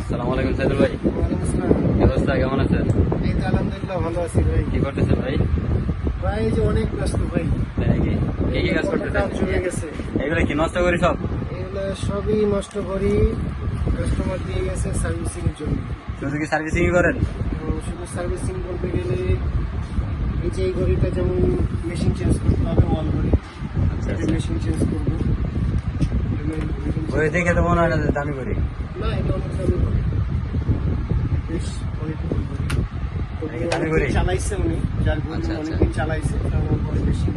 আসসালামু আলাইকুম সাইদুল ভাই। ওয়ালাইকুম আসসালাম। কি অবস্থা, কেমন আছেন? এই তো আলহামদুলিল্লাহ ভালো আছি ভাই। কি করতেছেন ভাই? ভাই এই যে অনেক ব্যস্ত ভাই। তাই নাকি? কি কাজ করতেছেন? কাজ জমে গেছে। এগুলো কি নষ্ট করি সব? এগুলো সবই নষ্ট করি, কাস্টমার দিয়ে গেছে সার্ভিসিং এর জন্য। শুধু কি সার্ভিসিং করেন? শুধু সার্ভিসিং বলতে গেলে এই যে এই ঘড়িটা যেমন মেশিন চেঞ্জ করতে হবে, ওয়াল ঘড়ি আচ্ছা এটা মেশিন চেঞ্জ করবো। ঘড়ি দেখে তো মনে হয় না যে দামি করি। না, এটা অনেক দামি ঘড়ি, বেশ অনেক দামি ঘড়ি? চালাইছে উনি, যার ঘড়ি আচ্ছা, আচ্ছা। অনেকদিন চালাইছে, তারপর পরে মেশিন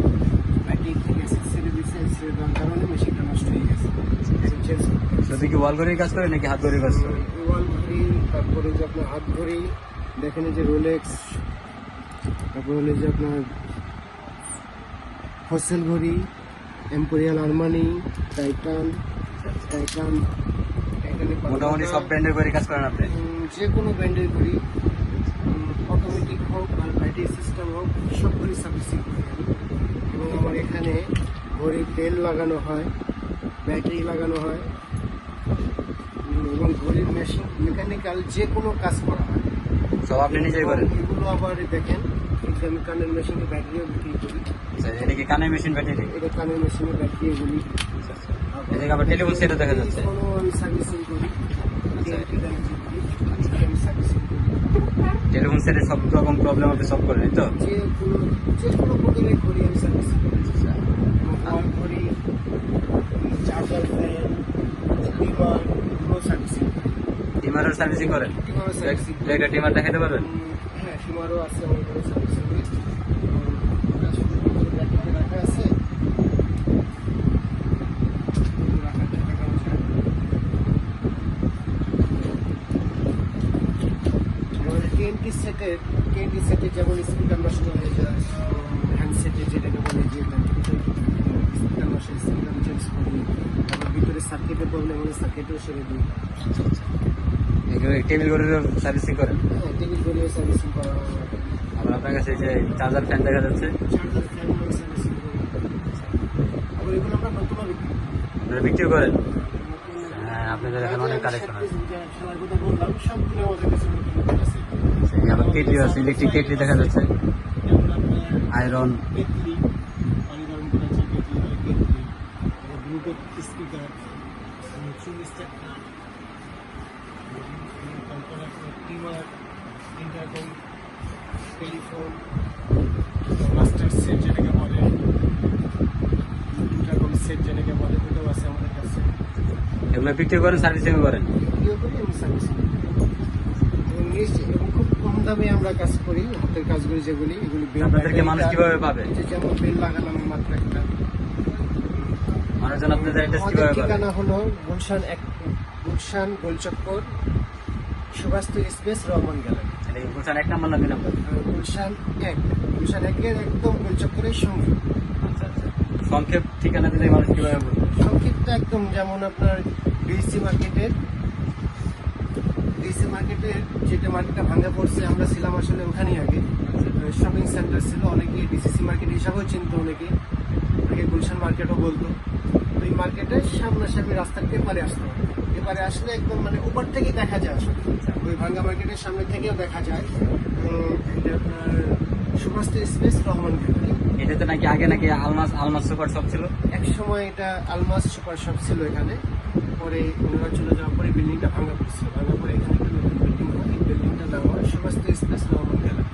ব্যাটারি থেকে ছেড়ে দিয়েছে, ছেড়ে দেওয়ার কারণে মেশিনটা নষ্ট হয়ে গেছে। চেঞ্জ শুধু কি ওয়াল ঘড়ির কাজ করে নাকি হাত ঘড়ির কাজ করে? ওয়াল ঘড়ি, তারপরে যে আপনার হাত ঘড়ি, দেখেন এই যে রোলেক্স, তারপরে হলে যে আপনার ফসেল ঘড়ি, এম্পোরিয়াল আরমানি, টাইটান, মোটামুটি সব ব্র্যান্ডের ঘড়ি কাজ করেন আপনি? যে কোনো ব্র্যান্ডের ঘড়ি, অটোমেটিক হোক আর ব্যাটারি সিস্টেম হোক, সব ঘড়ি সার্ভিসিং করি আমি। এবং আমার এখানে ঘড়ির তেল লাগানো হয়, ব্যাটারি লাগানো হয়, এবং ঘড়ির মেশিন মেকানিক্যাল যে কোনো কাজ করা হয় সব আপনি নিজেই করেন? এগুলো আবার দেখেন, এই যে আমি কানের মেশিনে ব্যাটারিও বিক্রি করি। আচ্ছা, এটা কি কানের মেশিন ব্যাটারি? এটা কানের মেশিনে ব্যাটারি এগুলি। এদিকে আবার টেলিফোন সেটও দেখা যাচ্ছে। কোনো আমি সার্ভিসিং করি, আচ্ছা। আমি সার্ভিসিং করি। টেলিফোন সেটের সব রকম প্রবলেম আপনি সলভ করেন, এই তো? যে কোনো প্রকারের ঘড়ি আমি সার্ভিসিং করি। ওয়াল ঘড়ি, চার্জার ফ্যান, টিমার, এগুলো সার্ভিসিং করি। টিমারের সার্ভিসিং করেন? টিমারও সার্ভিসিং করি। একটা টিমার দেখাতে পারবেন? হ্যাঁ, টিমারও আছে আমার ঘরে সার্ভিসিং করি। রাখা আছে, টিএনটি সেটে যেমন স্পিকার নষ্ট হয়ে যায়, হ্যান্ডসেটে যেটাকে বলে যে স্পিকার নষ্ট, স্পিকার চেঞ্জ করি। তারপর ভিতরে সার্কিটের প্রবলেম হলে সার্কিটেও সেরে দিই। আচ্ছা আচ্ছা। এগুলো টেবিল ঘড়িরও সার্ভিসিং করেন? হ্যাঁ, টেবিল ঘড়িও সার্ভিসিং করা হয়। আবার আপনার কাছে যে চার্জার ফ্যান দেখা যাচ্ছে, চার্জার ফ্যানগুলো সার্ভিসিং করি। আবার এগুলো আমরা নতুনও বিক্রি করি। আপনারা বিক্রিও করেন? হ্যাঁ, আপনাদের এখানে অনেক কালেকশন আছে। সময় কথা বললাম, সবগুলো আমাদের কাছে নতুন আছে। আবার কেটলি আছে, ইলেকট্রিক কেটলি দেখা যাচ্ছে, যেমন আপনার আয়রন। কেটলি, পানি গরম করার যে কেটলি হয়, কেটলি, ব্লুটুথ স্পিকার, চুল স্ট্যান্ডার, তারপরে আপনার টিমার, ইন্টারকম, টেলিফোন, মাস্টার সেট যেটাকে বলে, ইন্টারকম সেট যেটাকে বলে, ওটাও আছে আমাদের কাছে। এগুলো বিক্রি করেন, সার্ভিসিং করেন? এগুলো করি আমি সার্ভিসিং করি। এবং খুব কম দামে আমরা কাজ করি, হাতের কাজগুলি যেগুলি, এগুলি আপনাদেরকে মানুষ কিভাবে পাবে? যেমন বেল লাগালাম মাত্র একটা। মানুষজন আপনাদের অ্যাড্রেস আমাদের কিভাবে পাবে? ঠিকানা হলো গুলশান গোলচক্কর, সুভাষ স্পেস, রহমান গ্যালারি। এটা কি গুলশান 1 নাম্বার না 2 নাম্বার? গুলশান একের একদম গোলচক্করের সঙ্গে। আচ্ছা আচ্ছা। সংক্ষেপ ঠিকানা দিলে মানুষ কিভাবে বলবে? সংক্ষিপ্ত একদম, যেমন আপনার ডিসি মার্কেটের যেটা মার্কেটটা ভাঙা পড়ছে, আমরা ছিলাম আসলে ওখানেই আগে, শপিং সেন্টার ছিল, অনেকে ডিসিসি মার্কেট হিসাবেও চিনতো, অনেকে আগে গুলশান মার্কেটও বলতো। তো এই মার্কেটের সামনাসামনি রাস্তার এপারে আসতে হবে। এপারে আসলে একদম মানে উপর থেকে দেখা যায়, আসলে ওই ভাঙ্গা মার্কেটের সামনে থেকেও দেখা যায়। এটা আপনার সুভাষ স্পেস, রহমান গ্যালারি। এটাতে নাকি আগে নাকি আলমাস সুপার শপ ছিল? এক সময় এটা আলমাস সুপার শপ ছিল এখানে, পরে ওনারা চলে যাওয়ার পরে বিল্ডিংটা ভাঙা পড়ছিল, ভাঙা পরে এখানে একটা নতুন বিল্ডিং হয়, এই বিল্ডিংটার নাম হয় সুভাষ স্পেস, রহমান গ্যালারি।